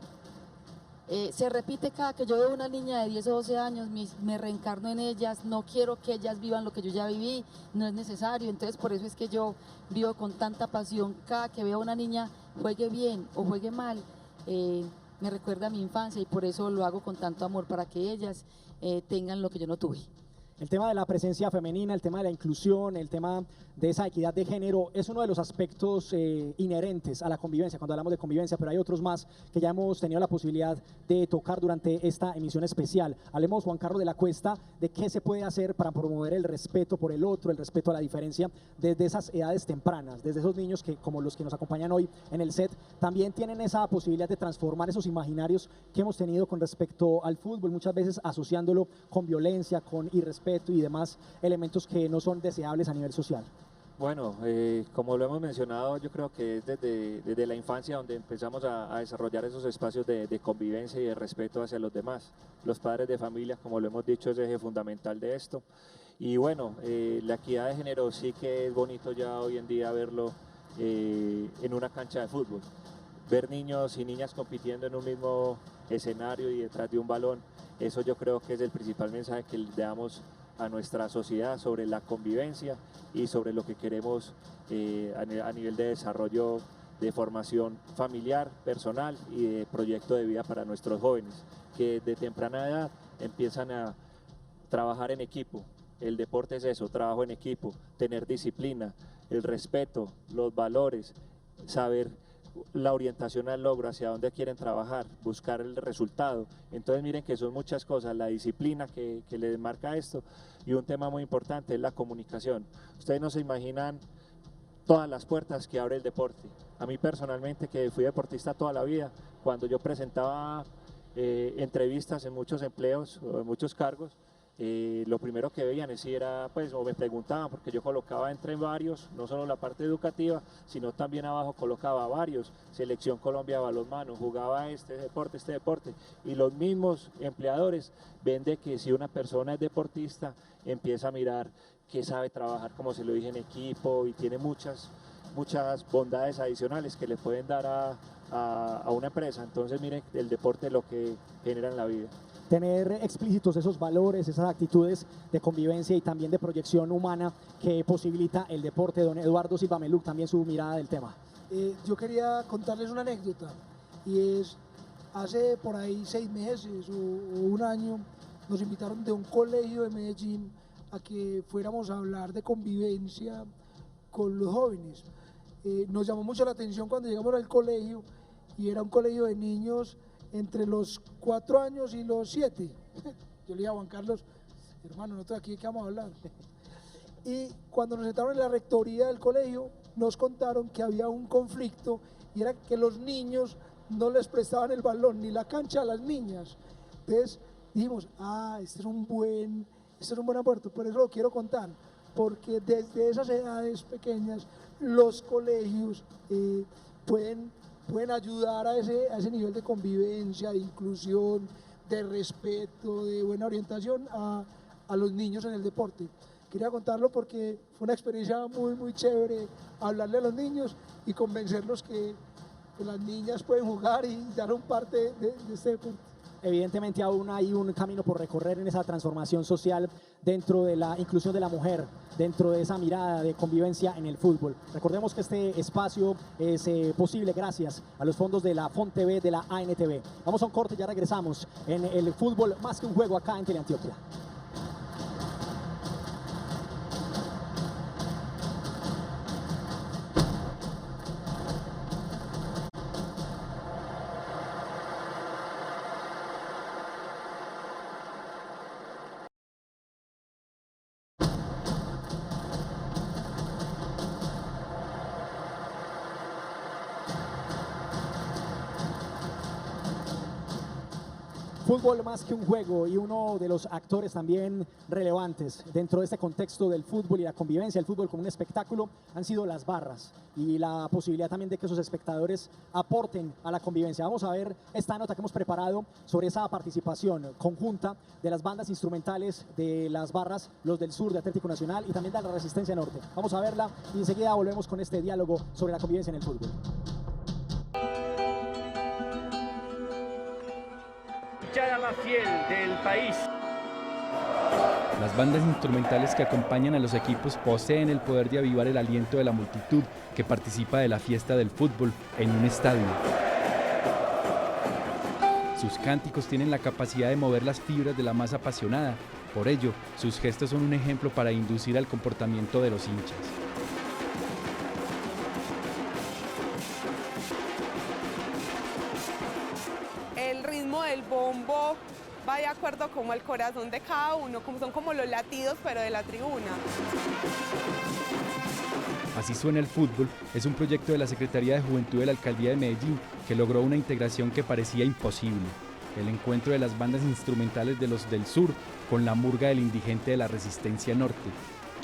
se repite cada que yo veo una niña de 10 o 12 años, me reencarno en ellas. No quiero que ellas vivan lo que yo ya viví, no es necesario. Entonces por eso es que yo vivo con tanta pasión. Cada que veo a una niña, juegue bien o juegue mal, me recuerda a mi infancia, y por eso lo hago con tanto amor, para que ellas tengan lo que yo no tuve. El tema de la presencia femenina, el tema de la inclusión, el tema de esa equidad de género es uno de los aspectos inherentes a la convivencia, cuando hablamos de convivencia, pero hay otros más que ya hemos tenido la posibilidad de tocar durante esta emisión especial. Hablemos, Juan Carlos de la Cuesta, de qué se puede hacer para promover el respeto por el otro, el respeto a la diferencia, desde esas edades tempranas, desde esos niños que, como los que nos acompañan hoy en el set, también tienen esa posibilidad de transformar esos imaginarios que hemos tenido con respecto al fútbol, muchas veces asociándolo con violencia, con irrespeto y demás elementos que no son deseables a nivel social. Bueno, como lo hemos mencionado, yo creo que es desde la infancia donde empezamos a desarrollar esos espacios de convivencia y de respeto hacia los demás. Los padres de familia, como lo hemos dicho, es eje fundamental de esto. Y bueno, la equidad de género sí que es bonito ya hoy en día verlo en una cancha de fútbol. Ver niños y niñas compitiendo en un mismo escenario y detrás de un balón, eso yo creo que es el principal mensaje que le damos a nuestra sociedad sobre la convivencia y sobre lo que queremos a nivel de desarrollo, de formación familiar, personal y de proyecto de vida para nuestros jóvenes, que de temprana edad empiezan a trabajar en equipo. El deporte es eso, trabajo en equipo, tener disciplina, el respeto, los valores, saber la orientación al logro, hacia dónde quieren trabajar, buscar el resultado. Entonces miren que son muchas cosas, la disciplina que les marca esto, y un tema muy importante es la comunicación. Ustedes no se imaginan todas las puertas que abre el deporte. A mí personalmente, que fui deportista toda la vida, cuando yo presentaba entrevistas en muchos empleos o en muchos cargos, lo primero que veían es si era, pues, o me preguntaban, porque yo colocaba entre varios, no solo la parte educativa, sino también abajo colocaba varios, Selección Colombia de balonmano, jugaba este deporte, y los mismos empleadores ven de que si una persona es deportista, empieza a mirar que sabe trabajar, como se lo dije, en equipo, y tiene muchas bondades adicionales que le pueden dar a una empresa. Entonces miren el deporte lo que genera en la vida. Tener explícitos esos valores, esas actitudes de convivencia y también de proyección humana que posibilita el deporte. Don Eduardo Silva Meluc, también su mirada del tema. Yo quería contarles una anécdota, y es, hace por ahí 6 meses o un año, nos invitaron de un colegio de Medellín a que fuéramos a hablar de convivencia con los jóvenes. Nos llamó mucho la atención cuando llegamos al colegio, y era un colegio de niños entre los 4 años y los 7. Yo le dije a Juan Carlos, hermano, nosotros aquí, ¿qué vamos a hablar? Y cuando nos sentaron en la rectoría del colegio, nos contaron que había un conflicto, y era que los niños no les prestaban el balón ni la cancha a las niñas. Entonces dijimos, este es un buen aporte. Por eso lo quiero contar, porque desde esas edades pequeñas los colegios pueden ayudar a ese nivel de convivencia, de inclusión, de respeto, de buena orientación a los niños en el deporte. Quería contarlo porque fue una experiencia muy, muy chévere hablarle a los niños y convencerlos que las niñas pueden jugar y dar un parte de este deporte. Evidentemente aún hay un camino por recorrer en esa transformación social dentro de la inclusión de la mujer, dentro de esa mirada de convivencia en el fútbol. Recordemos que este espacio es posible gracias a los fondos de la FONTV, de la ANTV. Vamos a un corte y ya regresamos en el fútbol más que un juego acá en Teleantioquia. Fútbol más que un juego, y uno de los actores también relevantes dentro de este contexto del fútbol y la convivencia del fútbol como un espectáculo han sido las barras y la posibilidad también de que esos espectadores aporten a la convivencia. Vamos a ver esta nota que hemos preparado sobre esa participación conjunta de las bandas instrumentales de las barras, los del sur de Atlético Nacional y también de la Resistencia Norte. Vamos a verla y enseguida volvemos con este diálogo sobre la convivencia en el fútbol. Más fiel del país. Las bandas instrumentales que acompañan a los equipos poseen el poder de avivar el aliento de la multitud que participa de la fiesta del fútbol en un estadio. Sus cánticos tienen la capacidad de mover las fibras de la masa apasionada. Por ello, sus gestos son un ejemplo para inducir al comportamiento de los hinchas. El bombo va de acuerdo como el corazón de cada uno, como son como los latidos pero de la tribuna. Así suena el fútbol es un proyecto de la Secretaría de Juventud de la Alcaldía de Medellín que logró una integración que parecía imposible. El encuentro de las bandas instrumentales de los del sur con la murga del indigente de la Resistencia Norte,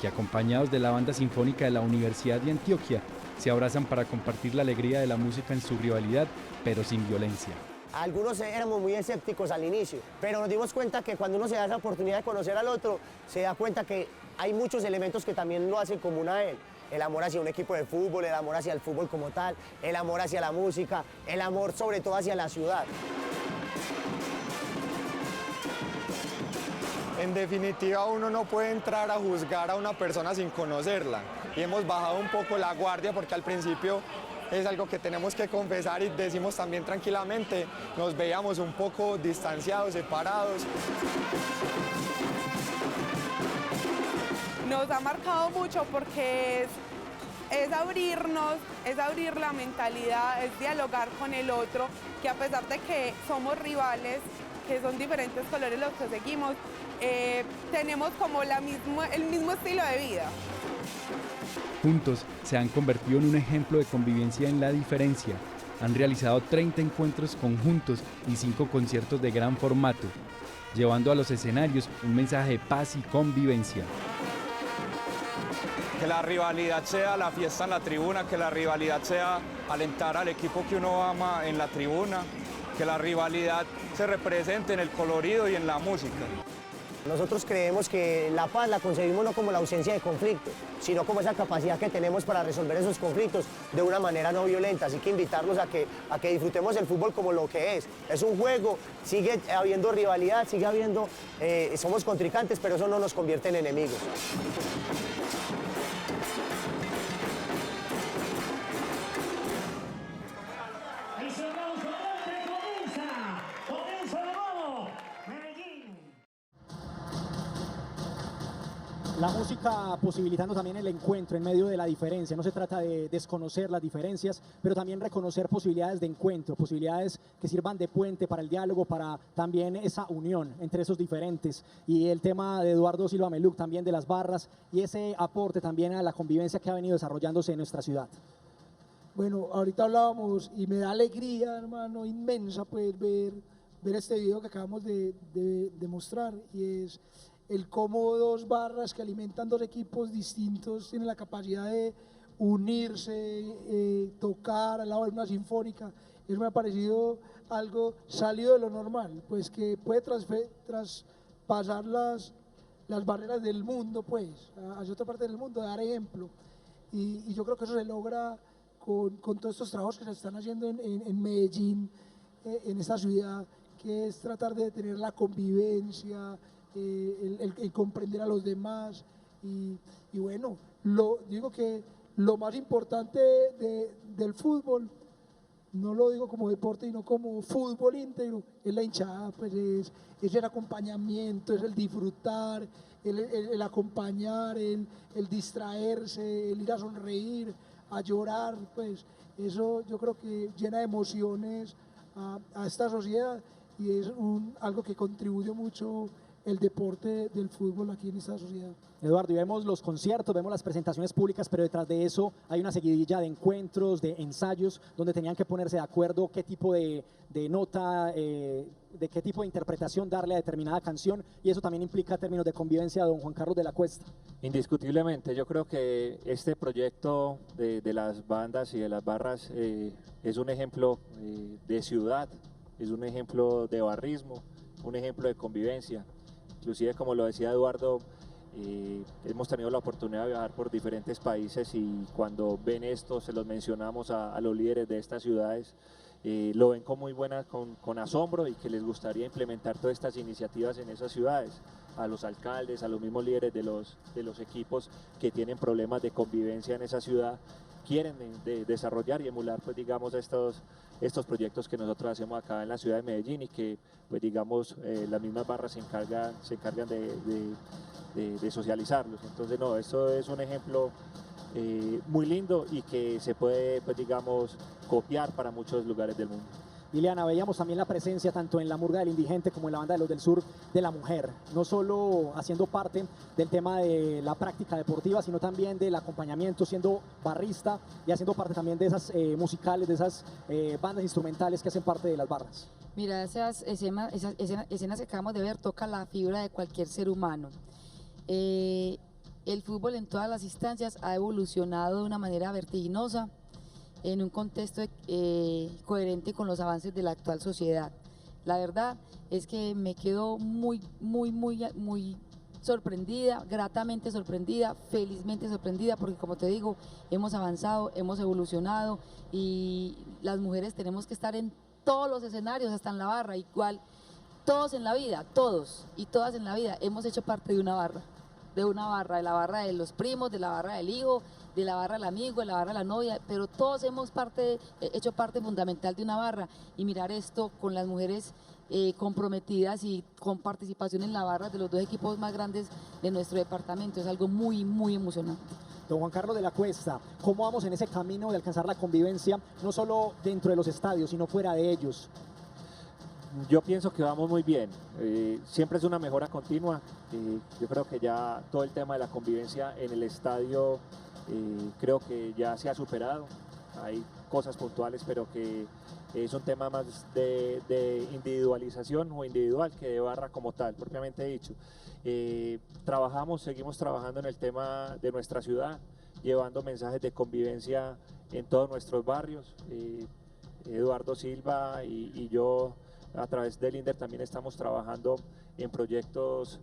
que acompañados de la banda sinfónica de la Universidad de Antioquia se abrazan para compartir la alegría de la música en su rivalidad, pero sin violencia. Algunos éramos muy escépticos al inicio, pero nos dimos cuenta que cuando uno se da esa oportunidad de conocer al otro, se da cuenta que hay muchos elementos que también lo hacen común a él. El amor hacia un equipo de fútbol, el amor hacia el fútbol como tal, el amor hacia la música, el amor sobre todo hacia la ciudad. En definitiva, uno no puede entrar a juzgar a una persona sin conocerla. Y hemos bajado un poco la guardia porque al principio es algo que tenemos que confesar y decimos también tranquilamente, nos veíamos un poco distanciados, separados. Nos ha marcado mucho porque es abrirnos, es abrir la mentalidad, es dialogar con el otro, que a pesar de que somos rivales, que son diferentes colores los que seguimos, tenemos como el mismo estilo de vida. Juntos se han convertido en un ejemplo de convivencia en la diferencia. han realizado 30 encuentros conjuntos y 5 conciertos de gran formato, llevando a los escenarios un mensaje de paz y convivencia. Que la rivalidad sea la fiesta en la tribuna, que la rivalidad sea alentar al equipo que uno ama en la tribuna, que la rivalidad se represente en el colorido y en la música. Nosotros creemos que la paz la concebimos no como la ausencia de conflictos, sino como esa capacidad que tenemos para resolver esos conflictos de una manera no violenta. Así que invitarlos a que disfrutemos el fútbol como lo que es. Es un juego, sigue habiendo rivalidad, sigue habiendo, somos contrincantes, pero eso no nos convierte en enemigos. La música posibilitando también el encuentro en medio de la diferencia. No se trata de desconocer las diferencias, pero también reconocer posibilidades de encuentro, posibilidades que sirvan de puente para el diálogo, para también esa unión entre esos diferentes. Y el tema de Eduardo Silva Meluc también de las barras y ese aporte también a la convivencia que ha venido desarrollándose en nuestra ciudad. Bueno, ahorita hablábamos y me da alegría, hermano, inmensa pues ver este video que acabamos de mostrar, y es el cómo dos barras que alimentan dos equipos distintos tienen la capacidad de unirse, tocar al lado de una sinfónica. Eso me ha parecido algo salido de lo normal, pues que puede traspasar las barreras del mundo, pues, hacia otra parte del mundo, dar ejemplo. Y yo creo que eso se logra con todos estos trabajos que se están haciendo en Medellín, en esta ciudad, que es tratar de tener la convivencia, el comprender a los demás. Y bueno, digo que lo más importante del fútbol, no lo digo como deporte, sino como fútbol íntegro, es la hinchada, pues es el acompañamiento, es el disfrutar, el acompañar, el distraerse, el ir a sonreír, a llorar, pues eso yo creo que llena de emociones a esta sociedad, y es algo que contribuye mucho el deporte del fútbol aquí en esta sociedad. Eduardo, y vemos los conciertos, vemos las presentaciones públicas, pero detrás de eso hay una seguidilla de encuentros, de ensayos, donde tenían que ponerse de acuerdo qué tipo de nota, de qué tipo de interpretación darle a determinada canción, y eso también implica términos de convivencia. Don Juan Carlos de la Cuesta. Indiscutiblemente, yo creo que este proyecto de las bandas y de las barras es un ejemplo de ciudad, es un ejemplo de barrismo, un ejemplo de convivencia. Inclusive, como lo decía Eduardo, hemos tenido la oportunidad de viajar por diferentes países, y cuando ven esto se los mencionamos a los líderes de estas ciudades, lo ven con muy buena, con asombro, y que les gustaría implementar todas estas iniciativas en esas ciudades. A los alcaldes, a los mismos líderes de los equipos que tienen problemas de convivencia en esa ciudad, quieren desarrollar y emular, pues digamos, estos proyectos que nosotros hacemos acá en la ciudad de Medellín, y que, pues digamos, las mismas barras se encargan de socializarlos. Entonces, no, esto es un ejemplo muy lindo, y que se puede, pues digamos, copiar para muchos lugares del mundo. Liliana, veíamos también la presencia tanto en la Murga del Indigente como en la Banda de los del Sur de la mujer, no solo haciendo parte del tema de la práctica deportiva, sino también del acompañamiento, siendo barrista y haciendo parte también de esas musicales, de esas bandas instrumentales que hacen parte de las barras. Mira, esas escenas que acabamos de ver tocan la fibra de cualquier ser humano. El fútbol en todas las instancias ha evolucionado de una manera vertiginosa, en un contexto coherente con los avances de la actual sociedad. La verdad es que me quedo muy sorprendida, gratamente sorprendida, felizmente sorprendida, porque como te digo, hemos avanzado, hemos evolucionado, y las mujeres tenemos que estar en todos los escenarios, hasta en la barra. Igual todos en la vida, todos y todas en la vida hemos hecho parte de una barra, de la barra de los primos, de la barra del hijo, de la barra del amigo, de la barra de la novia, pero todos hemos hecho parte fundamental de una barra. Y mirar esto con las mujeres comprometidas y con participación en la barra de los dos equipos más grandes de nuestro departamento es algo muy emocionante. Don Juan Carlos de la Cuesta, ¿cómo vamos en ese camino de alcanzar la convivencia, no solo dentro de los estadios, sino fuera de ellos? Yo pienso que vamos muy bien, siempre es una mejora continua. Yo creo que ya todo el tema de la convivencia en el estadio creo que ya se ha superado. hay cosas puntuales, pero que es un tema más de individualización o individual que de barra como tal, propiamente dicho. Seguimos trabajando en el tema de nuestra ciudad, llevando mensajes de convivencia en todos nuestros barrios. Eduardo Silva y yo a través del INDER también estamos trabajando en proyectos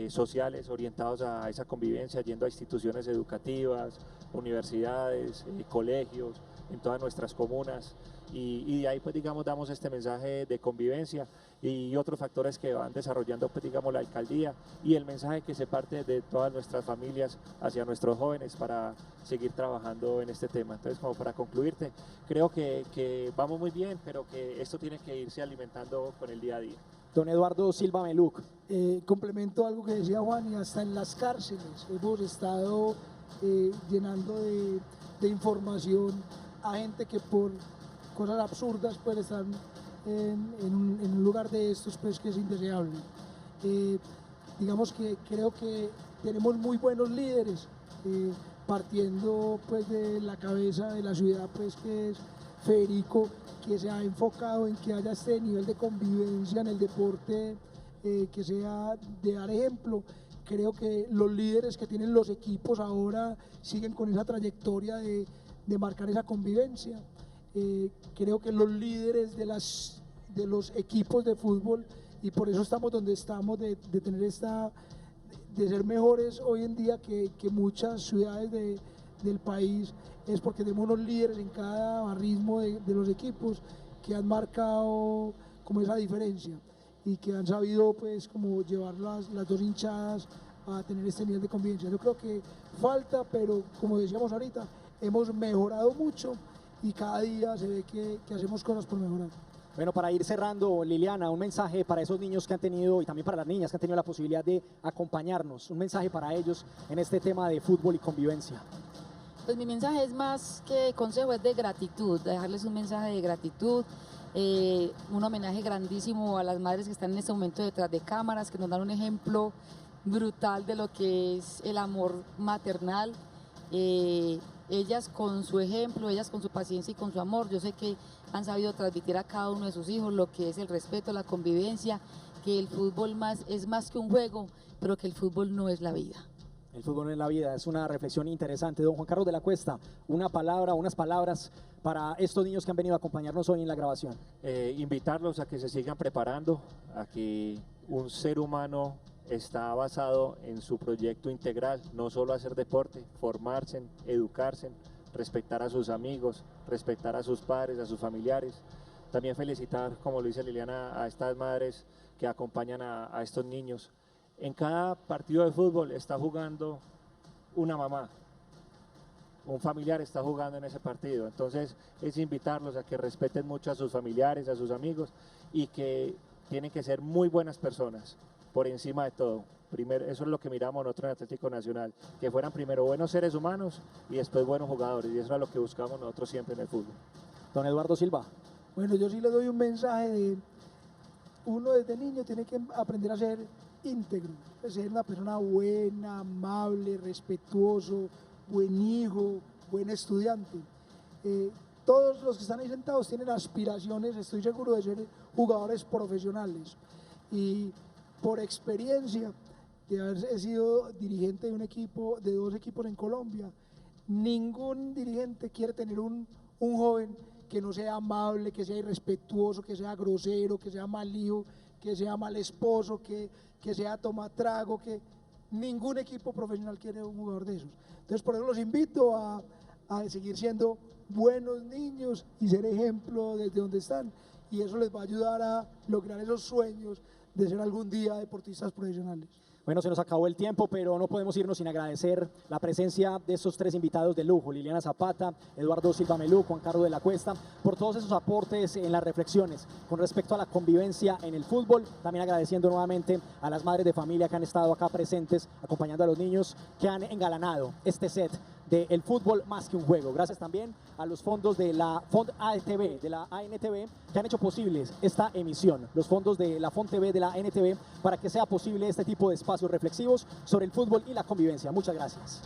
sociales orientados a esa convivencia, yendo a instituciones educativas, universidades, colegios, en todas nuestras comunas, y de ahí pues digamos damos este mensaje de convivencia y otros factores que van desarrollando pues digamos la alcaldía, y el mensaje que se parte de todas nuestras familias hacia nuestros jóvenes para seguir trabajando en este tema. Entonces, como para concluirte, creo que vamos muy bien, pero que esto tiene que irse alimentando con el día a día. Don Eduardo Silva Meluc. Complemento algo que decía Juan, y hasta en las cárceles hemos estado llenando de información a gente que por cosas absurdas puede estar en un lugar de estos, pues, que es indeseable. Digamos que creo que tenemos muy buenos líderes, partiendo pues de la cabeza de la ciudad, pues, que es Federico, que se ha enfocado en que haya este nivel de convivencia en el deporte, que sea de dar ejemplo. Creo que los líderes que tienen los equipos ahora siguen con esa trayectoria de marcar esa convivencia. Creo que los líderes de los equipos de fútbol, y por eso estamos donde estamos, de tener de ser mejores hoy en día que muchas ciudades del país, es porque tenemos unos líderes en cada barrismo de los equipos que han marcado como esa diferencia y que han sabido pues como llevar las dos hinchadas a tener este nivel de convivencia. Yo creo que falta, pero como decíamos ahorita, hemos mejorado mucho y cada día se ve que hacemos cosas por mejorar. Bueno, para ir cerrando, Liliana, un mensaje para esos niños que han tenido, y también para las niñas que han tenido la posibilidad de acompañarnos, un mensaje para ellos en este tema de fútbol y convivencia. Pues mi mensaje es más que consejo, es de gratitud, de dejarles un mensaje de gratitud, un homenaje grandísimo a las madres que están en este momento detrás de cámaras, que nos dan un ejemplo brutal de lo que es el amor maternal. Ellas con su ejemplo, ellas con su paciencia y con su amor, yo sé que han sabido transmitir a cada uno de sus hijos lo que es el respeto, la convivencia, que el fútbol es más que un juego, pero que el fútbol no es la vida. El fútbol no es la vida, es una reflexión interesante. Don Juan Carlos de la Cuesta, unas palabras para estos niños que han venido a acompañarnos hoy en la grabación. Invitarlos a que se sigan preparando, a que un ser humano está basado en su proyecto integral, no solo hacer deporte, formarse, educarse, respetar a sus amigos, respetar a sus padres, a sus familiares. También felicitar, como lo dice Liliana, a estas madres que acompañan a estos niños. En cada partido de fútbol está jugando una mamá, un familiar está jugando en ese partido, entonces es invitarlos a que respeten mucho a sus familiares, a sus amigos, y que tienen que ser muy buenas personas, por encima de todo. Primero, eso es lo que miramos nosotros en Atlético Nacional, que fueran primero buenos seres humanos y después buenos jugadores, y eso es lo que buscamos nosotros siempre en el fútbol. Don Eduardo Silva. Bueno, yo sí le doy un mensaje de uno desde niño tiene que aprender a ser íntegro, ser una persona buena, amable, respetuoso, buen hijo, buen estudiante. Todos los que están ahí sentados tienen aspiraciones, estoy seguro, de ser jugadores profesionales, y por experiencia de haber sido dirigente de un equipo, de 2 equipos en Colombia, ningún dirigente quiere tener un joven que no sea amable, que sea irrespetuoso, que sea grosero, que sea mal hijo, que sea mal esposo, que sea tomatrago, que ningún equipo profesional quiere un jugador de esos. Entonces, por eso los invito a seguir siendo buenos niños y ser ejemplo desde donde están, y eso les va a ayudar a lograr esos sueños de ser algún día deportistas profesionales. Bueno, se nos acabó el tiempo, pero no podemos irnos sin agradecer la presencia de estos 3 invitados de lujo: Liliana Zapata, Eduardo Silva Meluc, Juan Carlos de la Cuesta, por todos esos aportes en las reflexiones con respecto a la convivencia en el fútbol. También agradeciendo nuevamente a las madres de familia que han estado acá presentes, acompañando a los niños que han engalanado este set del fútbol más que un juego. Gracias también a los fondos de la Fond ATV, de la ANTV, que han hecho posibles esta emisión. Los fondos de la Fond TV, de la ANTV, para que sea posible este tipo de espacios reflexivos sobre el fútbol y la convivencia. Muchas gracias.